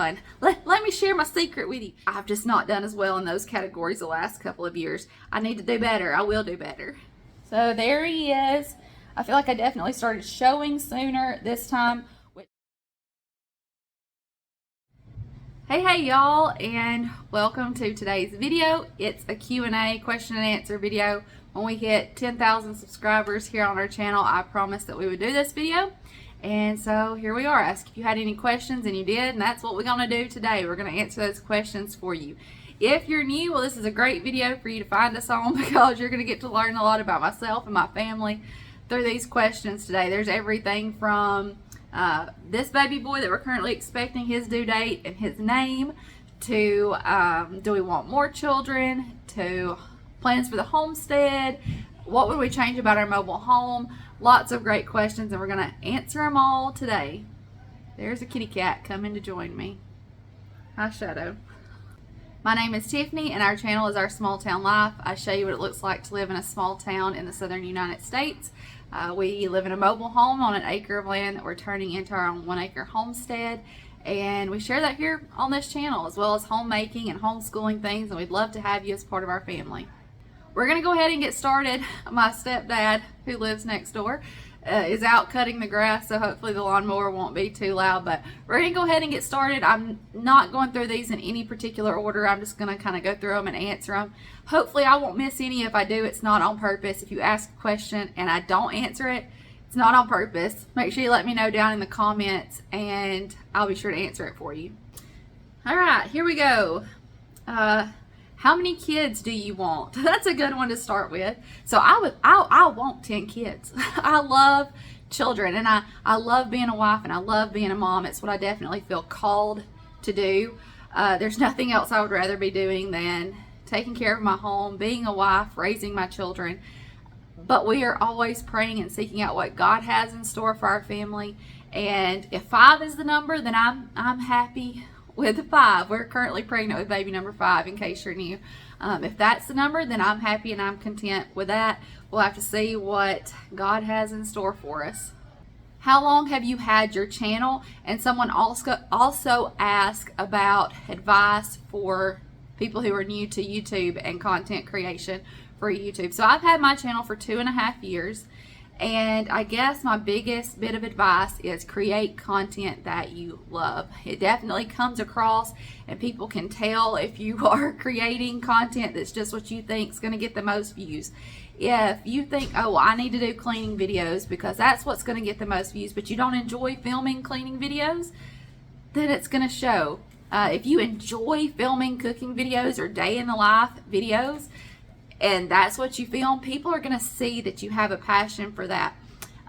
done. Let me share my secret with you. I've just not done as well in those categories the last couple of years. I need to do better. I will do better. So there he is. I feel like I definitely started showing sooner this time. Hey y'all, and welcome to today's video. It's a Q&A, question and answer video. When we hit 10,000 subscribers here on our channel, I promised that we would do this video. And so here we are. Ask if you had any questions, and you did, and that's what we're going to do today. We're going to answer those questions for you. If you're new, well, this is a great video for you to find us on because you're going to get to learn a lot about myself and my family through these questions today. There's everything from this baby boy that we're currently expecting, his due date and his name, to do we want more children, to plans for the homestead, what would we change about our mobile home. Lots of great questions, and we're going to answer them all today. There's a kitty cat coming to join me. Hi, Shadow. My name is Tiffany, and our channel is Our Small Town Life. I show you what it looks like to live in a small town in the southern United States. We live in a mobile home on an acre of land that we're turning into our own 1 acre homestead, and we share that here on this channel, as well as homemaking and homeschooling things, and we'd love to have you as part of our family. We're going to go ahead and get started. My stepdad, who lives next door, is out cutting the grass, so hopefully the lawnmower won't be too loud, but we're going to go ahead and get started. I'm not going through these in any particular order. I'm just going to kind of go through them and answer them. Hopefully I won't miss any. If I do, it's not on purpose. If you ask a question and I don't answer it, it's not on purpose. Make sure you let me know down in the comments, and I'll be sure to answer it for you. All right, here we go. How many kids do you want? That's a good one to start with. So I want 10 kids. I love children, and I love being a wife, and I love being a mom. It's what I definitely feel called to do. There's nothing else I would rather be doing than taking care of my home, being a wife, raising my children. But we are always praying and seeking out what God has in store for our family. And if 5 is the number, then I'm happy with 5. We're currently pregnant with baby number 5, in case you're new. If that's the number, then I'm happy and I'm content with that. We'll have to see what God has in store for us. How long have you had your channel? And someone also asked about advice for people who are new to YouTube and content creation for YouTube. So I've had my channel for 2.5 years. And I guess my biggest bit of advice is create content that you love. It definitely comes across, and people can tell if you are creating content that's just what you think is going to get the most views. If you think, oh, I need to do cleaning videos because that's what's going to get the most views, but you don't enjoy filming cleaning videos, then it's going to show. If you enjoy filming cooking videos or day in the life videos, and that's what you film, people are going to see that you have a passion for that.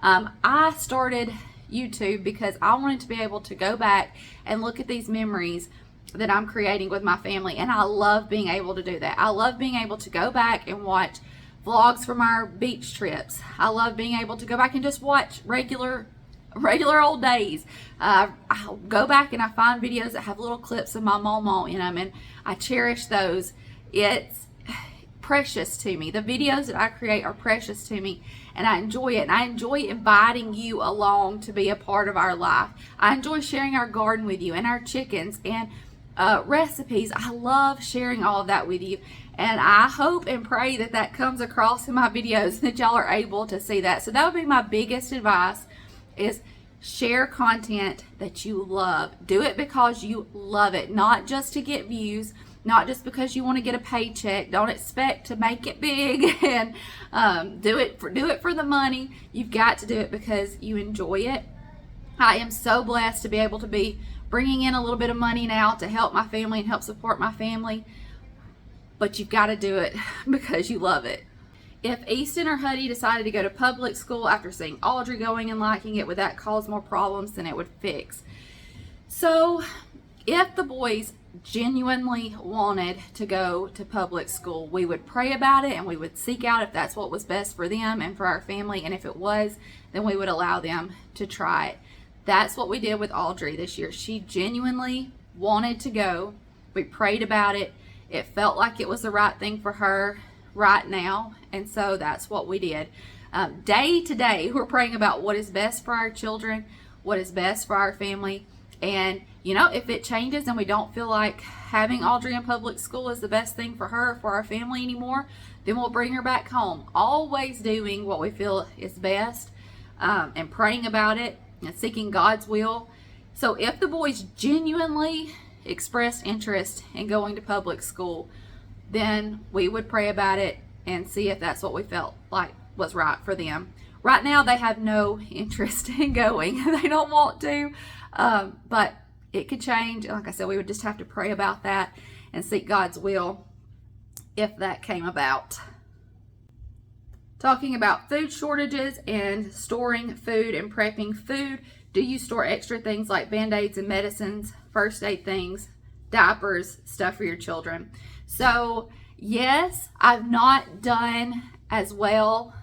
I started YouTube because I wanted to be able to go back and look at these memories that I'm creating with my family, and I love being able to do that. I love being able to go back and watch vlogs from our beach trips. I love being able to go back and just watch regular old days. I'll go back and I find videos that have little clips of my mama in them, and I cherish those. It's precious to me. The videos that I create are precious to me, and I enjoy it, and I enjoy inviting you along to be a part of our life. I enjoy sharing our garden with you and our chickens and recipes. I love sharing all of that with you, and I hope and pray that that comes across in my videos, that y'all are able to see that. So that would be my biggest advice, is share content that you love. Do it because you love it, not just to get views, not just because you want to get a paycheck. Don't expect to make it big and do it for the money. You've got to do it because you enjoy it. I am so blessed to be able to be bringing in a little bit of money now to help my family and help support my family. But you've got to do it because you love it. If Easton or Huddy decided to go to public school after seeing Audrey going and liking it, would that cause more problems than it would fix? So if the boys genuinely wanted to go to public school, we would pray about it, and we would seek out if that's what was best for them and for our family, and if it was, then we would allow them to try it. That's what we did with Audrey this year. She genuinely wanted to go. We prayed about it. It felt like it was the right thing for her right now, and so that's what we did. Day to day, we're praying about what is best for our children, what is best for our family, and you know, if it changes and we don't feel like having Audrey in public school is the best thing for her, for our family anymore, then we'll bring her back home. Always doing what we feel is best, and praying about it and seeking God's will. So if the boys genuinely expressed interest in going to public school, then we would pray about it and see if that's what we felt like was right for them. Right now, they have no interest in going. They don't want to, but it could change. Like I said, we would just have to pray about that and seek God's will if that came about. Talking about food shortages and storing food and prepping food. Do you store extra things like Band-Aids and medicines, first aid things, diapers, stuff for your children? So yes, I've not done as well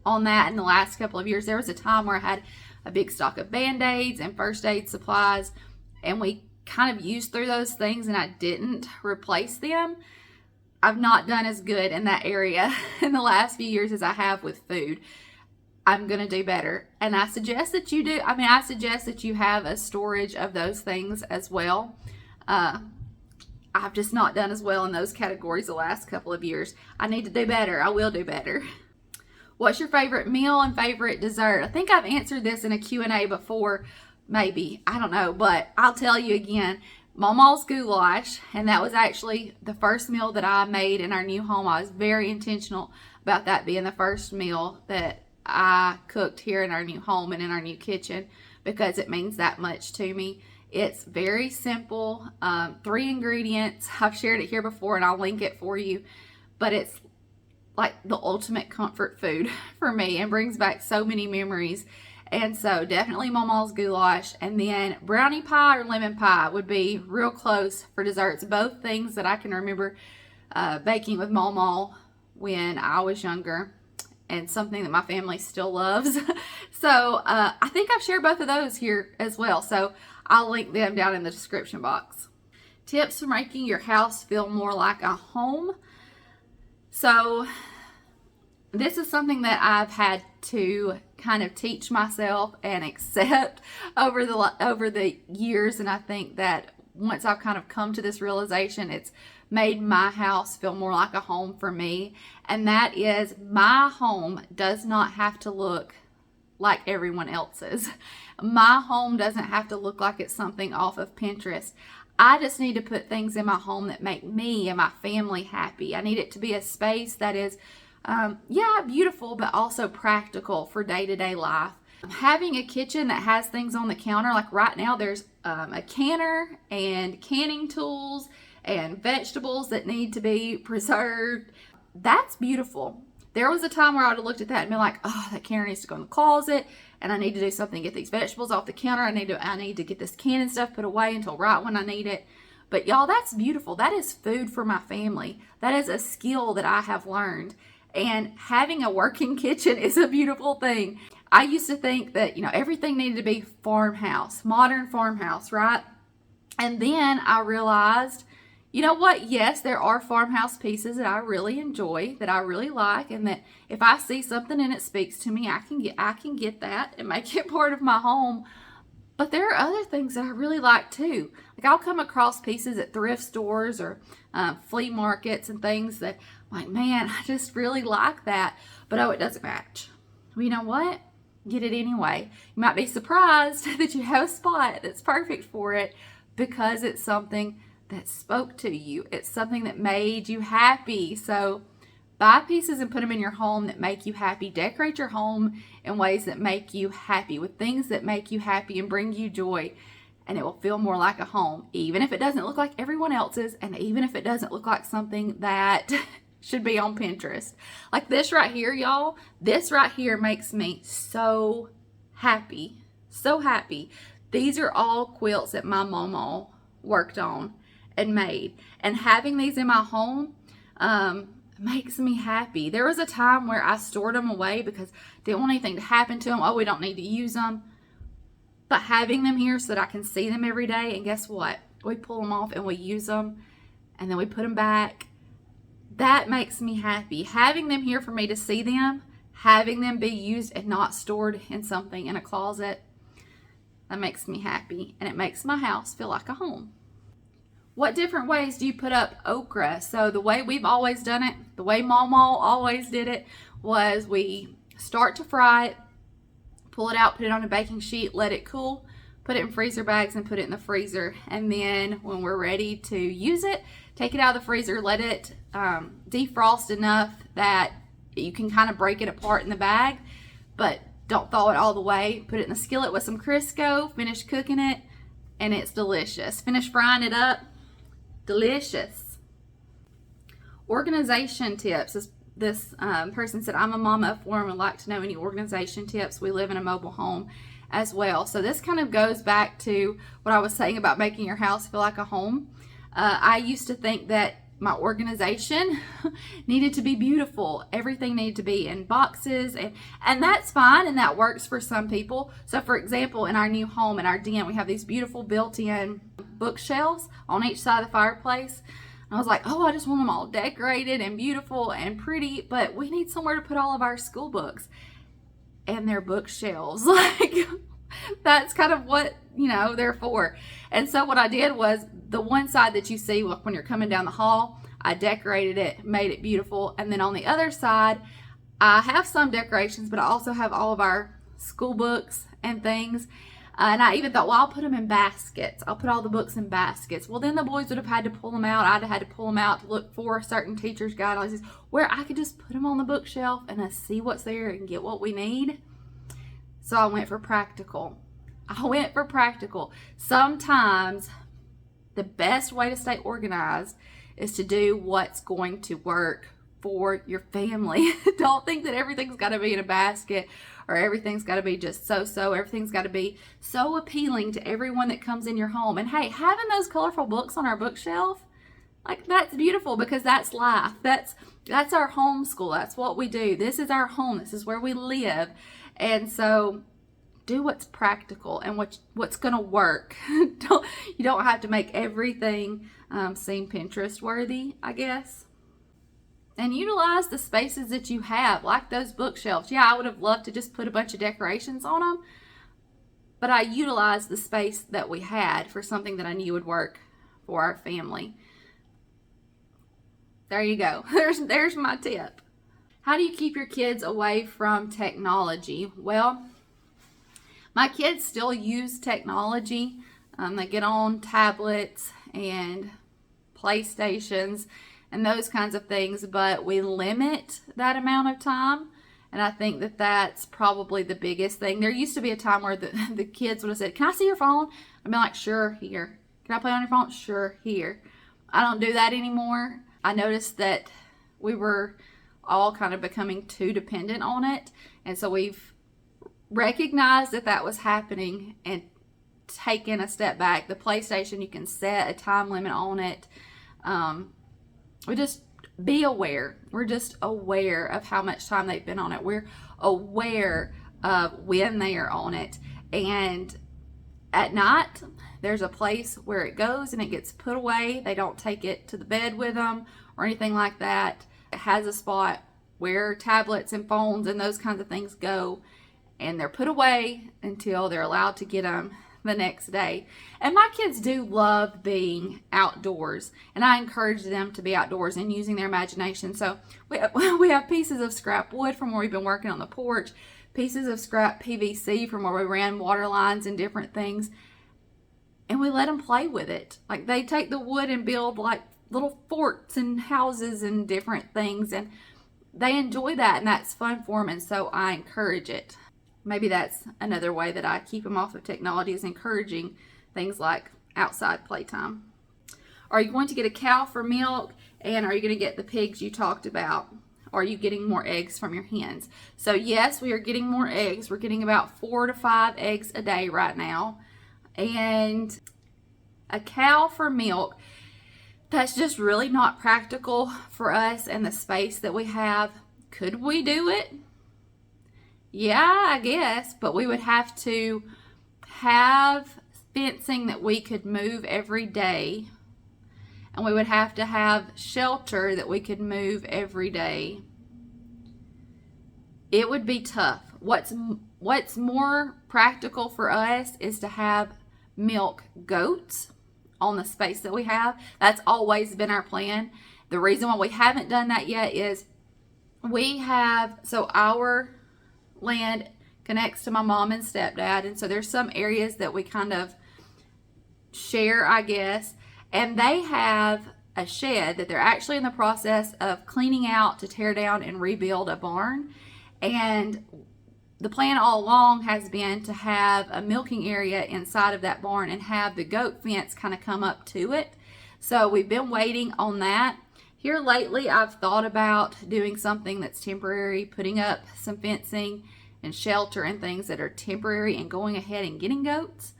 on that in the last couple of years. There was a time where I had a big stock of Band-Aids and first aid supplies, and we kind of used through those things and I didn't replace them. I've not done as good in that area in the last few years as I have with food. I'm going to do better. And I suggest that you do. I suggest that you have a storage of those things as well. I've just not done as well in those categories the last couple of years. I need to do better. I will do better. What's your favorite meal and favorite dessert? I think I've answered this in a Q&A before, maybe. I don't know, but I'll tell you again. Mama's goulash, and that was actually the first meal that I made in our new home. I was very intentional about that being the first meal that I cooked here in our new home and in our new kitchen, because it means that much to me. It's very simple, 3 ingredients. I've shared it here before and I'll link it for you, but it's like the ultimate comfort food for me and brings back so many memories. And so definitely Mama's goulash, and then brownie pie or lemon pie would be real close for desserts. Both things that I can remember baking with Mama when I was younger, and something that my family still loves. So I think I've shared both of those here as well. So I'll link them down in the description box. Tips for making your house feel more like a home. So this is something that I've had to kind of teach myself and accept over the years, and I think that once I've kind of come to this realization, it's made my house feel more like a home for me. And that is, my home does not have to look like everyone else's. My home doesn't have to look like it's something off of Pinterest. I just need to put things in my home that make me and my family happy. I need it to be a space that is beautiful, but also practical for day-to-day life. Having a kitchen that has things on the counter, like right now there's a canner and canning tools and vegetables that need to be preserved. That's beautiful. There was a time where I would have looked at that and been like, oh, that canner needs to go in the closet, and I need to do something to get these vegetables off the counter. I need to get this canning stuff put away until right when I need it. But y'all, that's beautiful. That is food for my family. That is a skill that I have learned. And having a working kitchen is a beautiful thing. I used to think that, everything needed to be farmhouse, modern farmhouse, right? And then I realized, you know what? Yes, there are farmhouse pieces that I really enjoy, that I really like, and that if I see something and it speaks to me, I can get that and make it part of my home. But there are other things that I really like too. Like, I'll come across pieces at thrift stores or flea markets and things that, like, man, I just really like that. But oh, it doesn't match. Well, you know what? Get it anyway. You might be surprised that you have a spot that's perfect for it, because it's something that spoke to you. It's something that made you happy. So buy pieces and put them in your home that make you happy. Decorate your home in ways that make you happy, with things that make you happy and bring you joy, and it will feel more like a home, even if it doesn't look like everyone else's, and even if it doesn't look like something that should be on Pinterest. Like this right here, y'all. This right here makes me so happy. So happy. These are all quilts that my mama worked on and made. And having these in my home makes me happy. There was a time where I stored them away because I didn't want anything to happen to them. Oh, we don't need to use them. But having them here so that I can see them every day, and guess what? We pull them off and we use them, and then we put them back. That makes me happy. Having them here for me to see them, having them be used and not stored in something in a closet, That makes me happy, and it makes my house feel like a home. What different ways do you put up okra? So the way we've always done it, the way Mama always did it, was we start to fry it, pull it out, put it on a baking sheet, let it cool, put it in freezer bags and put it in the freezer. And then when we're ready to use it, take it out of the freezer, let it defrost enough that you can kind of break it apart in the bag, but don't thaw it all the way. Put it in the skillet with some Crisco, finish cooking it, and it's delicious. Finish frying it up, delicious. Organization tips. This person said, I'm a mama of four and would like to know any organization tips. We live in a mobile home as well. So this kind of goes back to what I was saying about making your house feel like a home. I used to think that my organization needed to be beautiful. Everything needed to be in boxes, and that's fine, and that works for some people. So for example, in our new home, in our den, we have these beautiful built-in bookshelves on each side of the fireplace. I was like, oh, I just want them all decorated and beautiful and pretty, but we need somewhere to put all of our school books, and they're bookshelves. Like, that's kind of what, they're for. And so what I did was, the one side that you see when you're coming down the hall, I decorated it, made it beautiful. And then on the other side, I have some decorations, but I also have all of our school books and things. And I even thought, well, I'll put them in baskets. I'll put all the books in baskets. Well, then the boys would have had to pull them out. I'd have had to pull them out to look for a certain teacher's guidelines, where I could just put them on the bookshelf and see what's there and get what we need. So I went for practical. Sometimes the best way to stay organized is to do what's going to work for your family. Don't think that everything's got to be in a basket, or everything's got to be just so. Everything's got to be so appealing to everyone that comes in your home. And hey, having those colorful books on our bookshelf, like, that's beautiful, because that's life. That's our homeschool. That's what we do. This is our home. This is where we live. And so do what's practical and what's going to work. You don't have to make everything seem Pinterest worthy, I guess. And utilize the spaces that you have, like those bookshelves. Yeah, I would have loved to just put a bunch of decorations on them, but I utilized the space that we had for something that I knew would work for our family. There you go. There's my tip. How do you keep your kids away from technology? Well, my kids still use technology. They get on tablets and PlayStations and those kinds of things, but we limit that amount of time. And I think that that's probably the biggest thing. There used to be a time where the kids would have said, can I see your phone? I'd be like, sure, here. Can I play on your phone? Sure, here. I don't do that anymore. I noticed that we were all kind of becoming too dependent on it. And so we've recognized that was happening and taken a step back. The PlayStation, you can set a time limit on it. We just be aware. We're just aware of how much time they've been on it. We're aware of when they are on it. And at night, there's a place where it goes and it gets put away. They don't take it to the bed with them or anything like that. It has a spot where tablets and phones and those kinds of things go, and they're put away until they're allowed to get them the next day. And my kids do love being outdoors, and I encourage them to be outdoors and using their imagination. So we have pieces of scrap wood from where we've been working on the porch, pieces of scrap PVC from where we ran water lines and different things, and we let them play with it. Like, they take the wood and build like little forts and houses and different things, and they enjoy that, and that's fun for them, and so I encourage it. Maybe that's another way that I keep them off of technology, is encouraging things like outside playtime. Are you going to get a cow for milk? And are you going to get the pigs you talked about? Are you getting more eggs from your hens? So yes, we are getting more eggs. We're getting about 4 to 5 eggs a day right now. And a cow for milk, that's just really not practical for us and the space that we have. Could we do it? Yeah, I guess, but we would have to have fencing that we could move every day, and we would have to have shelter that we could move every day. It would be tough. What's what's more practical for us is to have milk goats on the space that we have. That's always been our plan. The reason why we haven't done that yet is so our land connects to my mom and stepdad, and so there's some areas that we kind of share, I guess, and they have a shed that they're actually in the process of cleaning out to tear down and rebuild a barn. And the plan all along has been to have a milking area inside of that barn and have the goat fence kind of come up to it. So we've been waiting on that. Here lately, I've thought about doing something that's temporary, putting up some fencing and shelter and things that are temporary and going ahead and getting goats.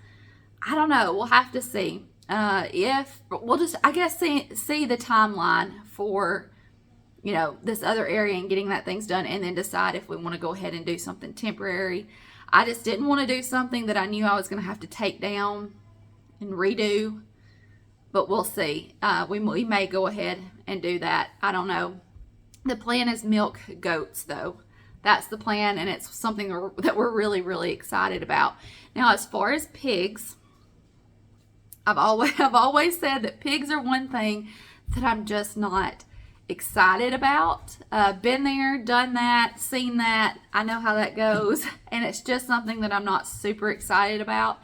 I don't know. We'll have to see. If we'll just, I guess, see the timeline for, you know, this other area and getting that things done, and then decide if we want to go ahead and do something temporary. I just didn't want to do something that I knew I was going to have to take down and redo, but we'll see. We may go ahead and do that. I don't know. The plan is milk goats, though. That's the plan, and it's something that we're really, really excited about. Now, as far as pigs, I've always said that pigs are one thing that I'm just not excited about. Been there, done that, seen that. I know how that goes, and it's just something that I'm not super excited about.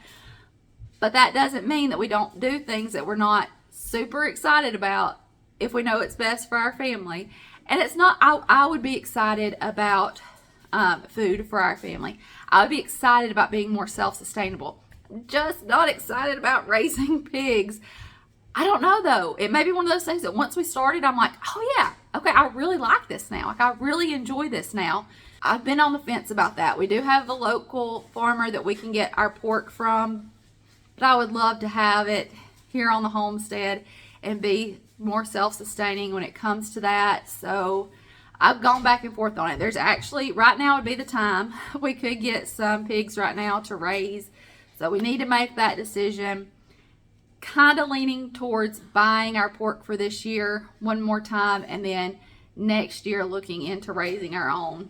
But that doesn't mean that we don't do things that we're not super excited about if we know it's best for our family. And it's not, I would be excited about food for our family. I would be excited about being more self-sustainable. Just not excited about raising pigs. I don't know, though. It may be one of those things that once we started, I'm like, oh yeah, okay, I really like this now. Like, I really enjoy this now. I've been on the fence about that. We do have a local farmer that we can get our pork from, but I would love to have it here on the homestead and be more self-sustaining when it comes to that. So I've gone back and forth on it. There's actually, right now would be the time. We could get some pigs right now to raise. So we need to make that decision. Kind of leaning towards buying our pork for this year one more time, and then next year looking into raising our own.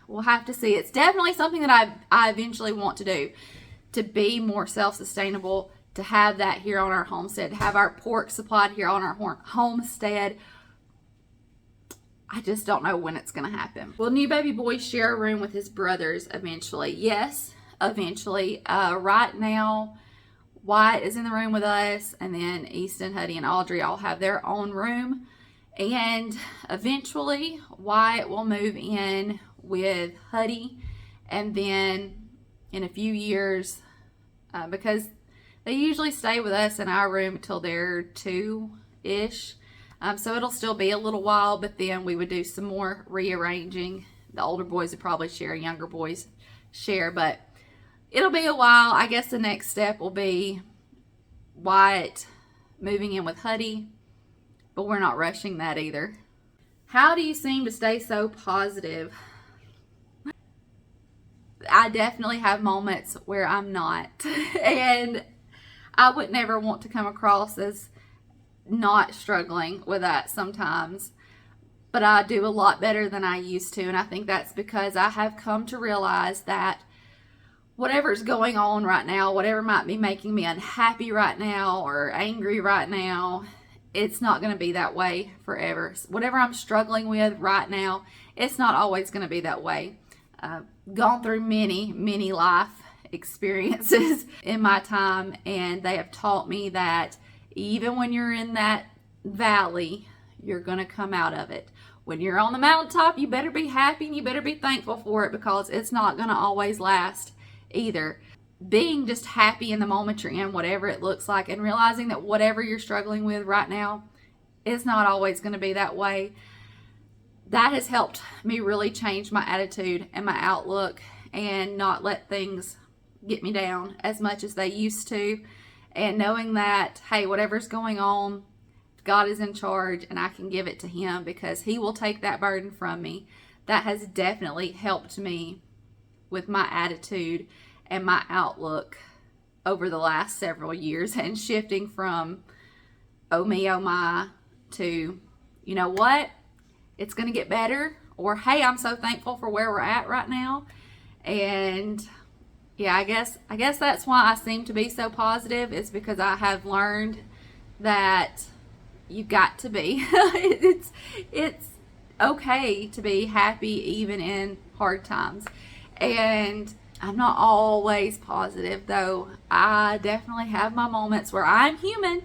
We'll have to see. It's definitely something that I eventually want to do, to be more self-sustainable, to have that here on our homestead, to have our pork supplied here on our homestead. I just don't know when it's going to happen. Will new baby boy share a room with his brothers eventually? Yes, eventually. Right now, Wyatt is in the room with us, and then Easton, Huddy, and Audrey all have their own room. And eventually, Wyatt will move in with Huddy, and then in a few years, because they usually stay with us in our room until they're 2-ish. So it'll still be a little while, but then we would do some more rearranging. The older boys would probably share, younger boys share, but it'll be a while. I guess the next step will be Wyatt moving in with Huddy, but we're not rushing that either. How do you seem to stay so positive? I definitely have moments where I'm not, and I would never want to come across as not struggling with that sometimes, but I do a lot better than I used to, and I think that's because I have come to realize that whatever's going on right now, whatever might be making me unhappy right now or angry right now, it's not going to be that way forever. Whatever I'm struggling with right now, it's not always going to be that way. Gone through many life experiences in my time, and they have taught me that even when you're in that valley, you're going to come out of it. When you're on the mountaintop, you better be happy and you better be thankful for it, because it's not going to always last either. Being just happy in the moment you're in, whatever it looks like, and realizing that whatever you're struggling with right now, it's not always going to be that way. That has helped me really change my attitude and my outlook, and not let things get me down as much as they used to. And knowing that, hey, whatever's going on, God is in charge, and I can give it to Him, because He will take that burden from me. That has definitely helped me with my attitude and my outlook over the last several years, and shifting from oh me, oh my, to, you know what, it's going to get better, or hey, I'm so thankful for where we're at right now, and yeah, I guess that's why I seem to be so positive, is because I have learned that you got to be. It's okay to be happy even in hard times. And I'm not always positive, though. I definitely have my moments where I'm human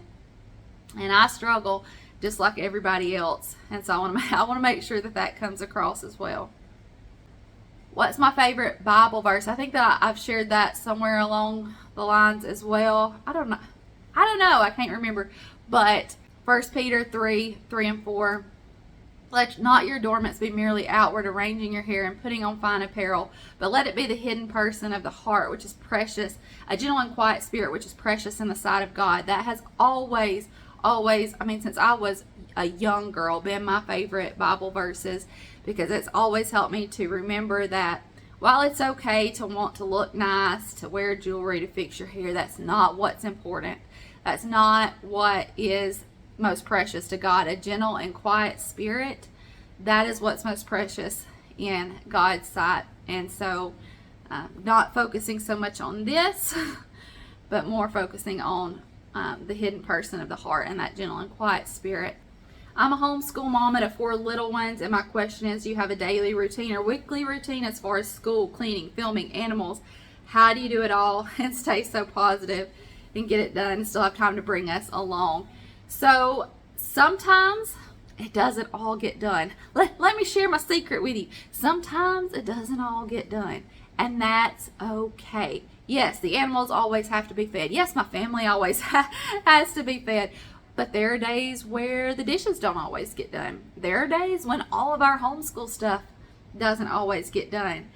and I struggle just like everybody else. And so I want to make sure that that comes across as well. What's my favorite Bible verse? I think that I've shared that somewhere along the lines as well. I don't know. I can't remember. But 1 Peter 3:3-4. Let not your adornments be merely outward, arranging your hair and putting on fine apparel, but let it be the hidden person of the heart, which is precious, a gentle and quiet spirit, which is precious in the sight of God. That has always, I mean, since I was a young girl, been my favorite Bible verses, because it's always helped me to remember that while it's okay to want to look nice, to wear jewelry, to fix your hair, that's not what's important. That's not what is most precious to God. A gentle and quiet spirit, that is what's most precious in God's sight. And so not focusing so much on this, but more focusing on the hidden person of the heart and that gentle and quiet spirit. I'm a homeschool mom of 4 little ones, and my question is, do you have a daily routine or weekly routine as far as school, cleaning, filming, animals? How do you do it all and stay so positive and get it done and still have time to bring us along? So sometimes it doesn't all get done. Let me share my secret with you. Sometimes it doesn't all get done, and that's okay. Yes, the animals always have to be fed. Yes, my family always has to be fed. But there are days where the dishes don't always get done. There are days when all of our homeschool stuff doesn't always get done.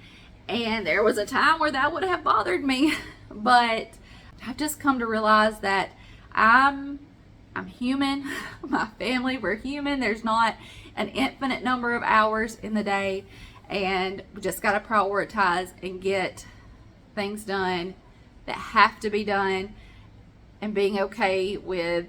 And there was a time where that would have bothered me. But I've just come to realize that I'm human. My family, we're human. There's not an infinite number of hours in the day. And we just got to prioritize and get things done that have to be done, and being okay with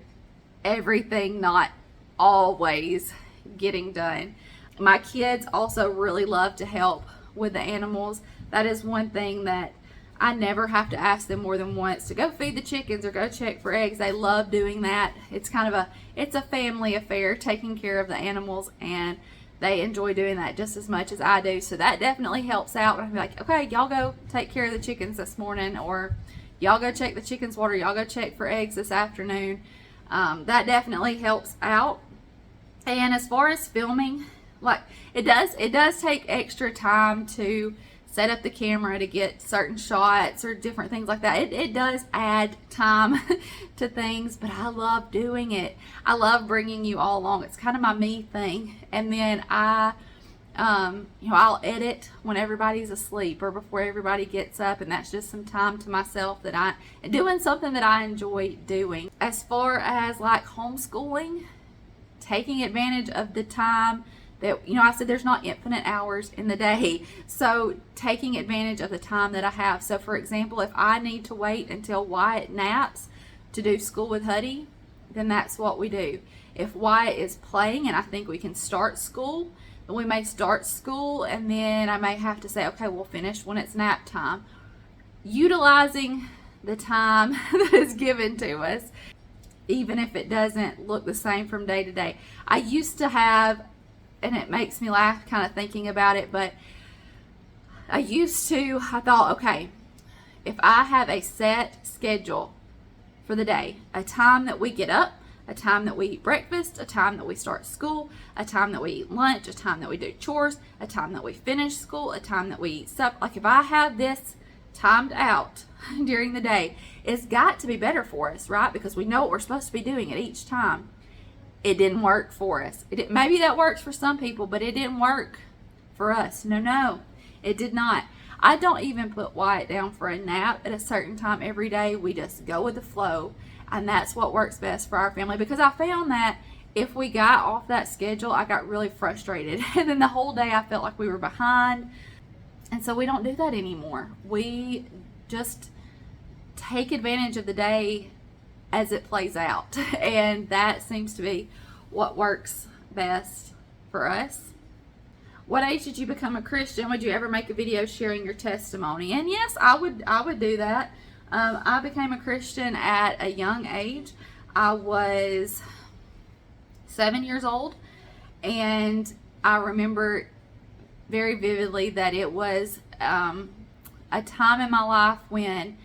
everything not always getting done. My kids also really love to help with the animals. That is one thing that I never have to ask them more than once to go feed the chickens or go check for eggs. They love doing that. It's kind of it's a family affair, taking care of the animals, and they enjoy doing that just as much as I do. So that definitely helps out. I'm like, okay, y'all go take care of the chickens this morning, or y'all go check the chickens' water, y'all go check for eggs this afternoon. That definitely helps out. And as far as filming, like it does take extra time to set up the camera to get certain shots or different things like that. It does add time to things, but I love doing it. I love bringing you all along. It's kind of my me thing. And then I'll edit when everybody's asleep or before everybody gets up, and that's just some time to myself that I'm doing something that I enjoy doing. As far as like homeschooling, taking advantage of the time that, I said there's not infinite hours in the day, so taking advantage of the time that I have. So for example, if I need to wait until Wyatt naps to do school with Huddy, then that's what we do. If Wyatt is playing and I think we can start school, then we may start school, and then I may have to say, okay, we'll finish when it's nap time. Utilizing the time that is given to us, even if it doesn't look the same from day to day. I used to have, and it makes me laugh kind of thinking about it, but I thought, okay, if I have a set schedule for the day, a time that we get up, a time that we eat breakfast, a time that we start school, a time that we eat lunch, a time that we do chores, a time that we finish school, a time that we eat supper. Like if I have this timed out during the day, it's got to be better for us, right? Because we know what we're supposed to be doing at each time. It didn't work for us. Maybe that works for some people, but it didn't work for us. No, it did not. I don't even put Wyatt down for a nap at a certain time every day. We just go with the flow, and that's what works best for our family, because I found that if we got off that schedule, I got really frustrated, and then the whole day I felt like we were behind. And so we don't do that anymore. We just take advantage of the day as it plays out. And that seems to be what works best for us. what age did you become a Christian? Would you ever make a video sharing your testimony? And yes, I would do that. I became a Christian at a young age. I was 7 years old, and I remember very vividly that it was a time in my life when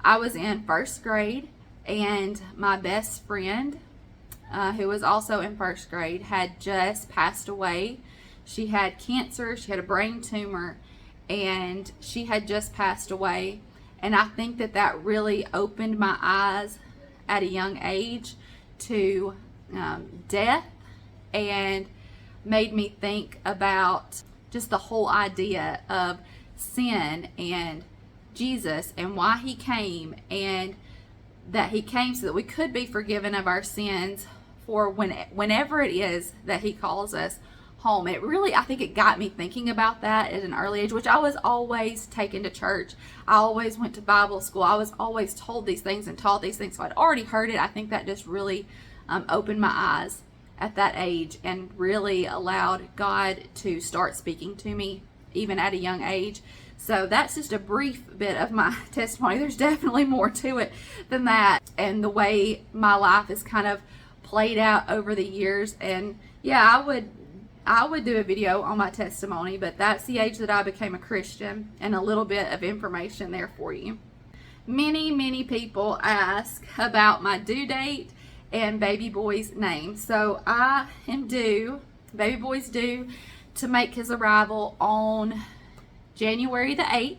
I was in first grade, and my best friend, who was also in first grade, had just passed away. She had cancer, she had a brain tumor, and she had just passed away. And I think that really opened my eyes at a young age to death, and made me think about just the whole idea of sin and Jesus and why he came, and that he came so that we could be forgiven of our sins for whenever it is that he calls us home. It really, I think it got me thinking about that at an early age, which I was always taken to church. I always went to Bible school. I was always told these things and taught these things, so I'd already heard it. I think that just really opened my eyes at that age, and really allowed God to start speaking to me even at a young age. So that's just a brief bit of my testimony. There's definitely more to it than that, and the way my life is kind of played out over the years. And yeah, I would do a video on my testimony, but that's the age that I became a Christian, and a little bit of information there for you. Many people ask about my due date and baby boy's name. So I am due, baby boy's due to make his arrival on January the 8th.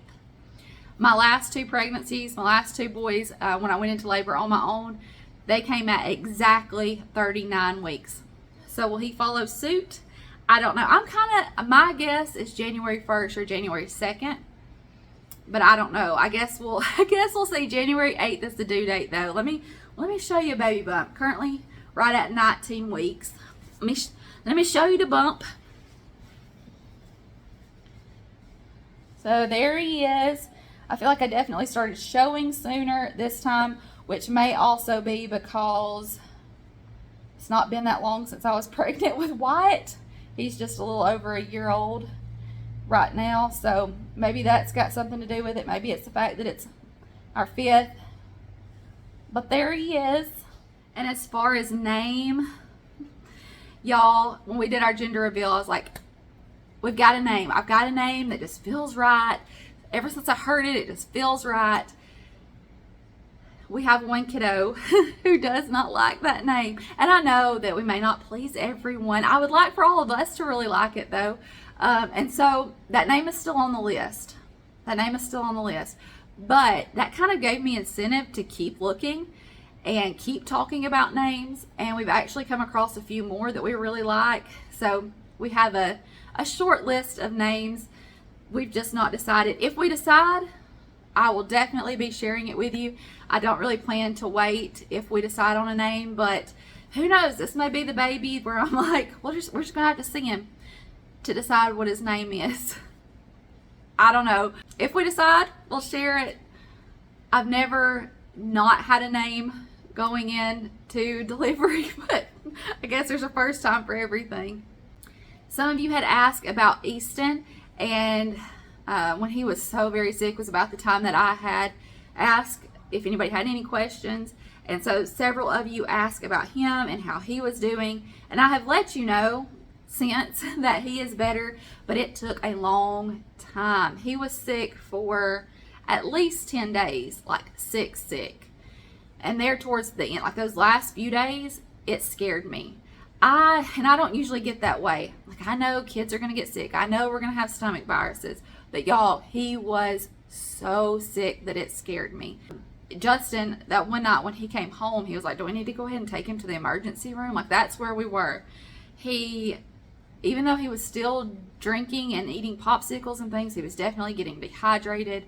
My last two pregnancies, my last two boys, when I went into labor on my own, they came at exactly 39 weeks. So will he follow suit? I don't know. My guess is January 1st or January 2nd, but I don't know. I guess we'll see. January 8th is the due date, though. Let me show you a baby bump. Currently right at 19 weeks. Let me show you the bump. So there he is. I feel like I definitely started showing sooner this time, which may also be because it's not been that long since I was pregnant with Wyatt. He's just a little over a year old right now, so maybe that's got something to do with it. Maybe it's the fact that it's our 5th. But there he is. And as far as name, y'all, when we did our gender reveal, I was like, we've got a name. I've got a name that just feels right. Ever since I heard it, it just feels right. We have one kiddo who does not like that name. And I know that we may not please everyone. I would like for all of us to really like it, though. And so that name is still on the list. That name is still on the list. But that kind of gave me incentive to keep looking and keep talking about names. And we've actually come across a few more that we really like. So we have a short list of names. We've just not decided. If we decide, I will definitely be sharing it with you. I don't really plan to wait if we decide on a name, but who knows? This may be the baby where I'm like, we're just going to have to see him to decide what his name is. I don't know. If we decide, we'll share it. I've never not had a name going into delivery, but I guess there's a first time for everything. Some of you had asked about Easton, and when he was so very sick was about the time that I had asked if anybody had any questions. And so several of you asked about him and how he was doing. And I have let you know since that he is better, but it took a long time. He was sick for at least 10 days, like sick. And there towards the end, like those last few days, it scared me. I don't usually get that way. Like, I know kids are going to get sick. I know we're going to have stomach viruses. But y'all, he was so sick that it scared me. Justin, that one night when he came home, he was like, do we need to go ahead and take him to the emergency room? Like, that's where we were. Even though he was still drinking and eating popsicles and things, he was definitely getting dehydrated.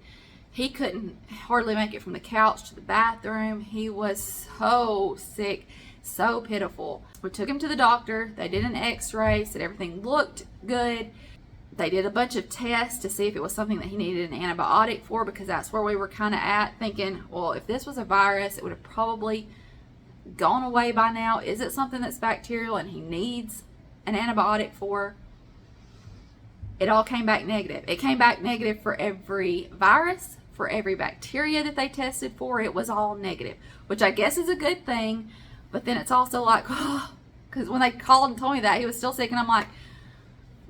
He couldn't hardly make it from the couch to the bathroom. He was so sick, so pitiful. We took him to the doctor. They did an x-ray, said everything looked good. They did a bunch of tests to see if it was something that he needed an antibiotic for, because that's where we were kind of at, thinking, well, if this was a virus, it would have probably gone away by now. Is it something that's bacterial and he needs an antibiotic for? it all came back negative. It came back negative for every virus, for every bacteria that they tested for. It was all negative, which I guess is a good thing. But then it's also like, oh, because when they called and told me that he was still sick, and I'm like,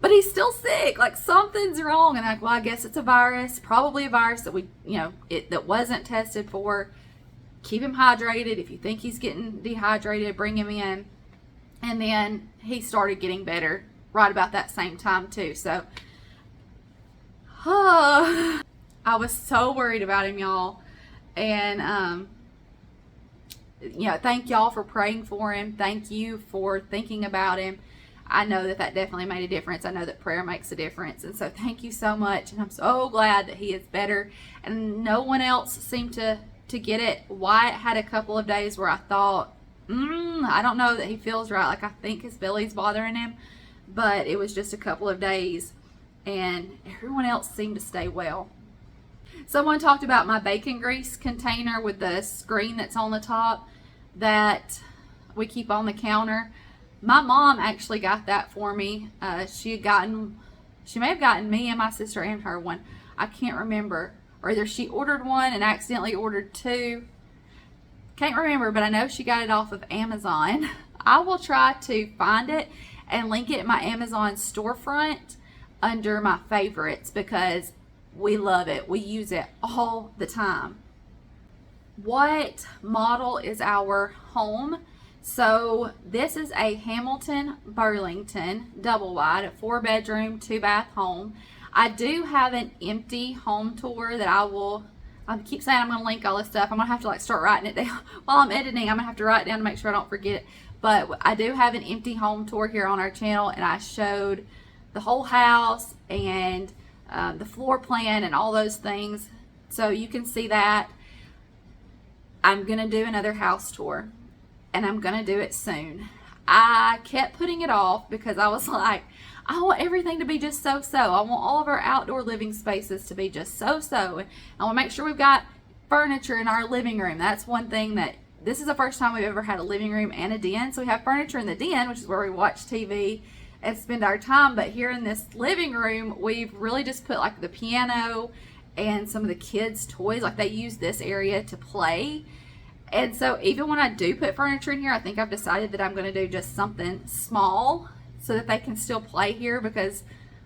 but he's still sick, like something's wrong. And I'm like, well, I guess it's a virus, probably a virus that we, that wasn't tested for. Keep him hydrated. If you think he's getting dehydrated, bring him in. And then he started getting better right about that same time too. So, I was so worried about him, y'all. And, thank y'all for praying for him. Thank you for thinking about him. I know that definitely made a difference. I know that prayer makes a difference. And so thank you so much. And I'm so glad that he is better. And no one else seemed to get it. Wyatt had a couple of days where I thought, I don't know that he feels right. Like, I think his belly's bothering him. But it was just a couple of days. And everyone else seemed to stay well. Someone talked about my bacon grease container with the screen that's on the top that we keep on the counter. My mom actually got that for me. She may have gotten me and my sister and her one. I can't remember. Or either she ordered one and accidentally ordered two. Can't remember, but I know she got it off of Amazon. I will try to find it and link it in my Amazon storefront under my favorites because we love it. We use it all the time. What model is our home? So this is a Hamilton Burlington double wide, a 4-bedroom, 2-bath home. I do have an empty home tour that I keep saying I'm going to link all this stuff. I'm going to have to start writing it down while I'm editing. I'm going to have to write it down to make sure I don't forget it. But I do have an empty home tour here on our channel, and I showed the whole house and the floor plan and all those things. So you can see that. I'm going to do another house tour. And I'm going to do it soon. I kept putting it off because I was like, I want everything to be just so-so. I want all of our outdoor living spaces to be just so-so. And I want to make sure we've got furniture in our living room. That's one thing that, this is the first time we've ever had a living room and a den. So we have furniture in the den, which is where we watch TV and spend our time. But here in this living room, we've really just put the piano and some of the kids' toys. They use this area to play. And so even when I do put furniture in here, I think I've decided that I'm going to do just something small so that they can still play here because,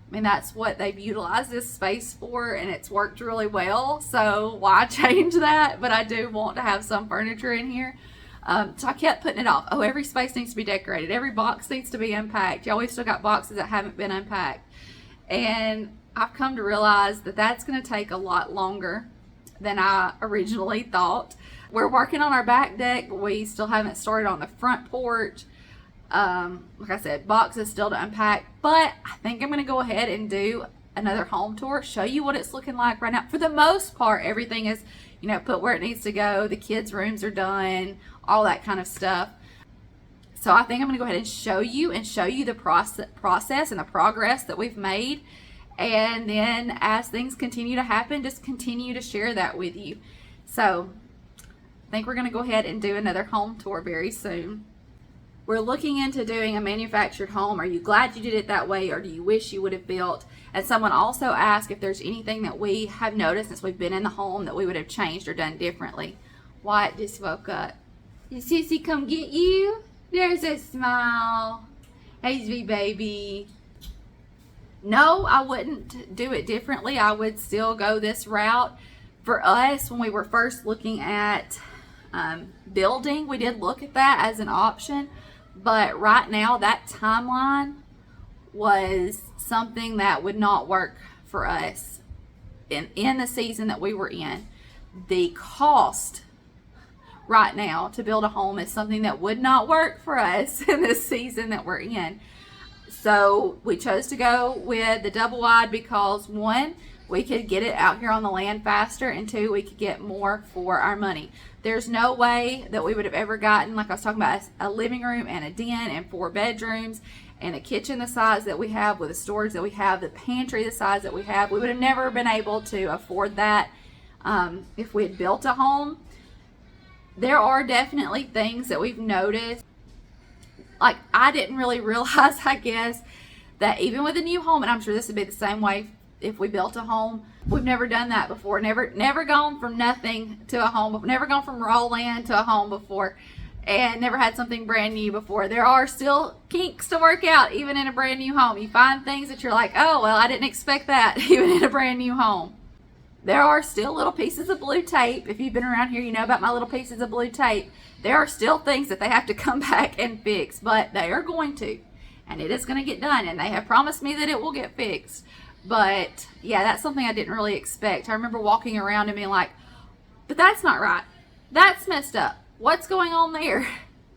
that's what they've utilized this space for and it's worked really well. So why change that? But I do want to have some furniture in here. So I kept putting it off. Oh, every space needs to be decorated. Every box needs to be unpacked. Y'all, we've still got boxes that haven't been unpacked. And I've come to realize that that's going to take a lot longer than I originally thought. We're working on our back deck, but we still haven't started on the front porch. Like I said, boxes still to unpack, but I think I'm going to go ahead and do another home tour, show you what it's looking like right now. For the most part, everything is, put where it needs to go. The kids' rooms are done, all that kind of stuff. So I think I'm going to go ahead and show you the process and the progress that we've made. And then as things continue to happen, just continue to share that with you. So I think we're going to go ahead and do another home tour very soon. We're looking into doing a manufactured home. Are you glad you did it that way, or do you wish you would have built? And someone also asked if there's anything that we have noticed since we've been in the home that we would have changed or done differently. Wyatt just woke up. Did Sissy come get you? There's a smile. Hey, sweet baby. No, I wouldn't do it differently. I would still go this route. For us, when we were first looking at building, we did look at that as an option, but right now that timeline was something that would not work for us in the season that we were in. The cost right now to build a home is something that would not work for us in this season that we're in. So we chose to go with the double wide because, one, we could get it out here on the land faster, and two, we could get more for our money. There's no way that we would have ever gotten, like I was talking about, a living room and a den and 4 bedrooms and a kitchen the size that we have, with the storage that we have, the pantry the size that we have. We would have never been able to afford that if we had built a home. There are definitely things that we've noticed. Like, I didn't really realize, I guess, that even with a new home, and I'm sure this would be the same way if we built a home, we've never done that before. Never gone from nothing to a home. Never gone from raw land to a home before. And never had something brand new before. There are still kinks to work out even in a brand new home. You find things that you're like, oh, well, I didn't expect that even in a brand new home. There are still little pieces of blue tape. If you've been around here, you know about my little pieces of blue tape. There are still things that they have to come back and fix, but they are going to. And it is going to get done. And they have promised me that it will get fixed. But yeah, that's something I didn't really expect. I remember walking around and being like, but that's not right. That's messed up. What's going on there?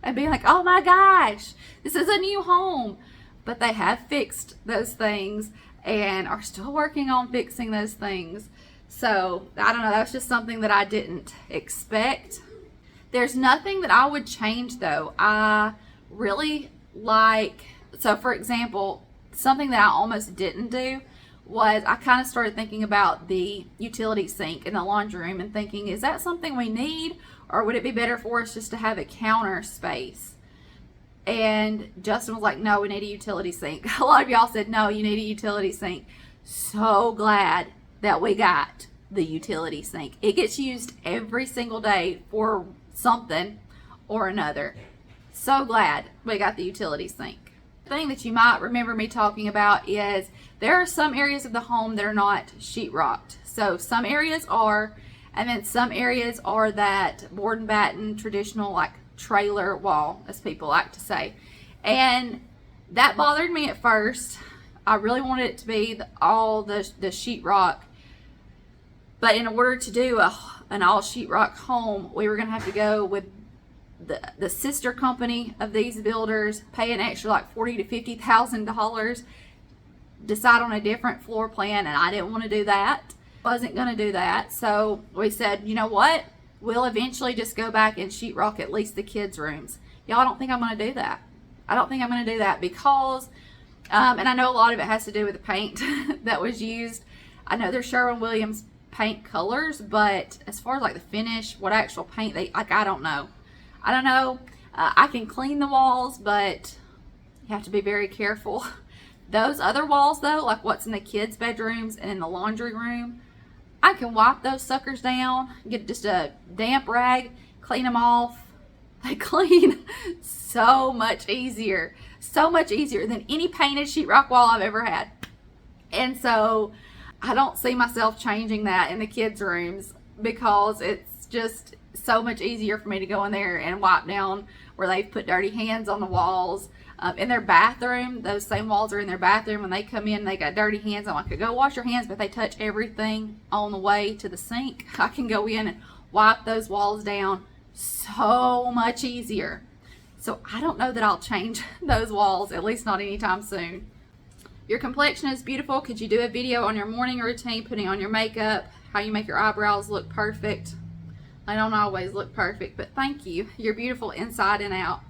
And being like, oh my gosh, this is a new home. But they have fixed those things and are still working on fixing those things. So I don't know, that's just something that I didn't expect. There's nothing that I would change though. I really like, so for example, something that I almost didn't do was I kind of started thinking about the utility sink in the laundry room and thinking, is that something we need? Or would it be better for us just to have a counter space? And Justin was like, no, we need a utility sink. A lot of y'all said, no, you need a utility sink. So glad that we got the utility sink. It gets used every single day for something or another. So glad we got the utility sink. The thing that you might remember me talking about is there are some areas of the home that are not sheetrocked. So some areas are, and then some areas are that board and batten traditional like trailer wall, as people like to say. And that bothered me at first. I really wanted it to be all the sheetrock. But in order to do an all sheetrock home, we were going to have to go with the sister company of these builders, pay an extra like $40,000 to $50,000, decide on a different floor plan, and I didn't want to do that. Wasn't going to do that. So we said, you know what? We'll eventually just go back and sheetrock at least the kids' rooms. Y'all, I don't think I'm going to do that. I don't think I'm going to do that because, and I know a lot of it has to do with the paint that was used. I know they're Sherwin-Williams paint colors, but as far as like the finish, what actual paint they, like, I don't know. I can clean the walls, but you have to be very careful. Those other walls though, like what's in the kids' bedrooms and in the laundry room, I can wipe those suckers down, get just a damp rag, clean them off. They clean so much easier than any painted sheetrock wall I've ever had. And so I don't see myself changing that in the kids' rooms because it's just so much easier for me to go in there and wipe down where they've put dirty hands on the walls. In their bathroom, those same walls are in their bathroom. When they come in, they got dirty hands. I'm like, go wash your hands, but they touch everything on the way to the sink. I can go in and wipe those walls down so much easier. So I don't know that I'll change those walls, at least not anytime soon. Your complexion is beautiful. Could you do a video on your morning routine, putting on your makeup, how you make your eyebrows look perfect? I don't always look perfect, but thank you. You're beautiful inside and out.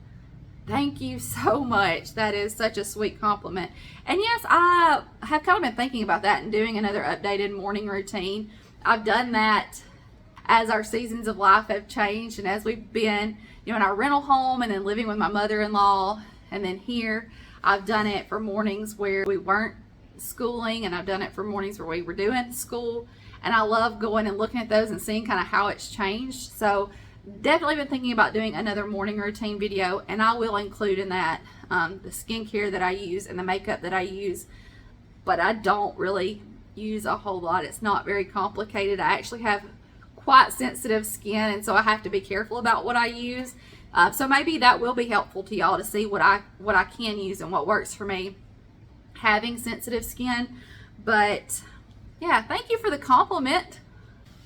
Thank you so much. That is such a sweet compliment. And yes, I have kind of been thinking about that and doing another updated morning routine. I've done that as our seasons of life have changed and as we've been, in our rental home and then living with my mother-in-law and then here. I've done it for mornings where we weren't schooling, and I've done it for mornings where we were doing school. And I love going and looking at those and seeing kind of how it's changed. So definitely been thinking about doing another morning routine video, and I will include in that the skincare that I use and the makeup that I use, but I don't really use a whole lot. It's not very complicated. I actually have quite sensitive skin, and so I have to be careful about what I use. So maybe that will be helpful to y'all to see what I can use and what works for me having sensitive skin. But yeah, thank you for the compliment.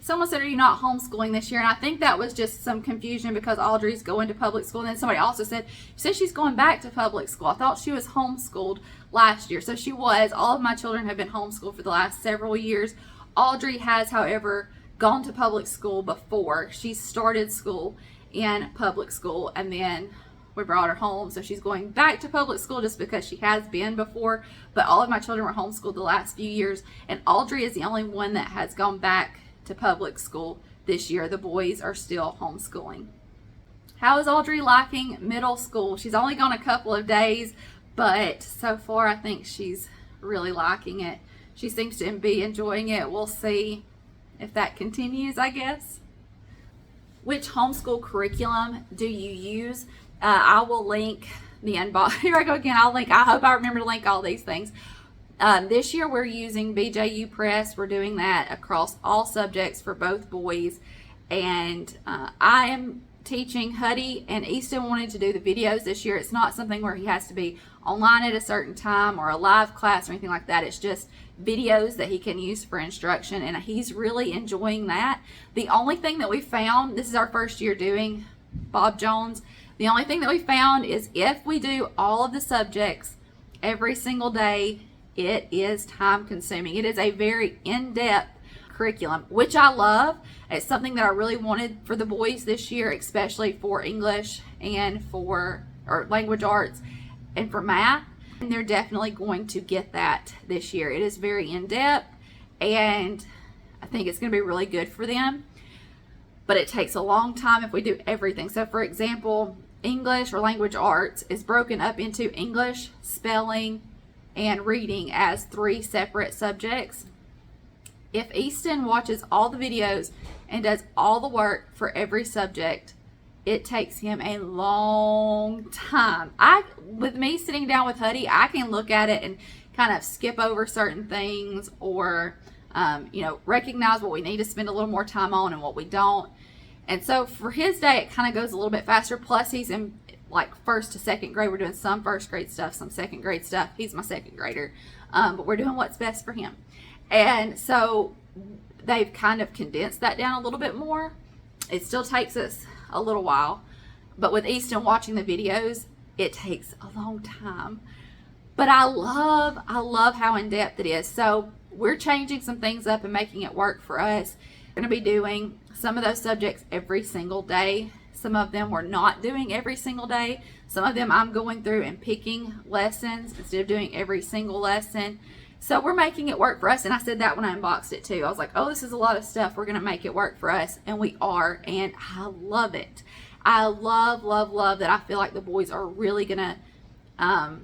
Someone said, are you not homeschooling this year? And I think that was just some confusion because Audrey's going to public school. And then somebody also said she's going back to public school. I thought she was homeschooled last year. So she was. All of my children have been homeschooled for the last several years. Audrey has, however, gone to public school before. She started school in public school and then we brought her home. So she's going back to public school just because she has been before. But all of my children were homeschooled the last few years. And Audrey is the only one that has gone back to public school this year. The boys are still homeschooling. How is Audrey liking middle school? She's only gone a couple of days, But so far, I think she's really liking it. She seems to be enjoying it. We'll see if that continues, I guess. Which homeschool curriculum do you use? I will link the unbox. Here I go again. I hope I remember to link all these things. This year we're using BJU Press. We're doing that across all subjects for both boys. And I am teaching Huddy, and Easton wanted to do the videos this year. It's not something where he has to be online at a certain time or a live class or anything like that. It's just videos that he can use for instruction, and he's really enjoying that. The only thing that we found, this is our first year doing Bob Jones, the only thing that we found is if we do all of the subjects every single day, it is time consuming. It is a very in-depth curriculum, which I love. It's something that I really wanted for the boys this year, especially for English and for language arts and for math. And they're definitely going to get that this year. It is very in-depth, and I think it's going to be really good for them. But it takes a long time if we do everything. So for example, English or language arts is broken up into English, spelling, and reading as 3 separate subjects. If Easton watches all the videos and does all the work for every subject, it takes him a long time. With me sitting down with Huddy, I can look at it and kind of skip over certain things, or recognize what we need to spend a little more time on and what we don't. And so for his day, it kind of goes a little bit faster. Plus, he's in like 1st to 2nd grade. We're doing some 1st grade stuff, some 2nd grade stuff. He's my 2nd grader, but we're doing what's best for him. And so they've kind of condensed that down a little bit more. It still takes us a little while, but with Easton watching the videos, it takes a long time. But I love how in-depth it is. So we're changing some things up and making it work for us. We're going to be doing some of those subjects every single day. Some of them we're not doing every single day. Some of them I'm going through and picking lessons instead of doing every single lesson. So we're making it work for us. And I said that when I unboxed it too. I was like, oh, this is a lot of stuff. We're going to make it work for us. And we are. And I love it. I love that. I feel like the boys are really going to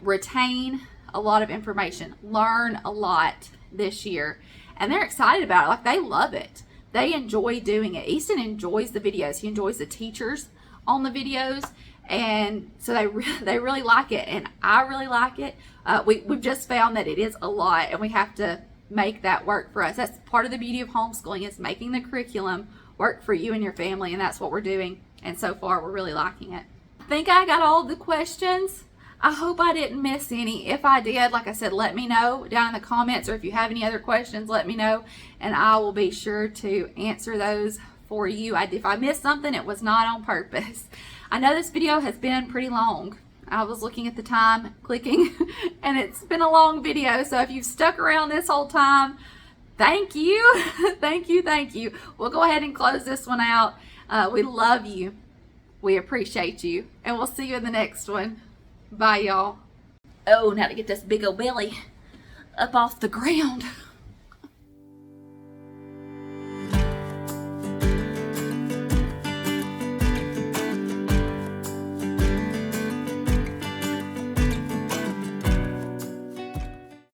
retain a lot of information, learn a lot this year. And they're excited about it. Like, they love it. They enjoy doing it. Easton enjoys the videos. He enjoys the teachers on the videos. And so they really like it, and I really like it. We've just found that it is a lot, and we have to make that work for us. That's part of the beauty of homeschooling, is making the curriculum work for you and your family, and that's what we're doing. And so far, we're really liking it. I think I got all the questions. I hope I didn't miss any. If I did, like I said, let me know down in the comments, or if you have any other questions, let me know, and I will be sure to answer those for you. If I missed something, it was not on purpose. I know this video has been pretty long. I was looking at the time, clicking, and it's been a long video. So if you've stuck around this whole time, thank you. Thank you. We'll go ahead and close this one out. We love you. We appreciate you. And we'll see you in the next one. Bye, y'all. Oh, now to get this big old belly up off the ground.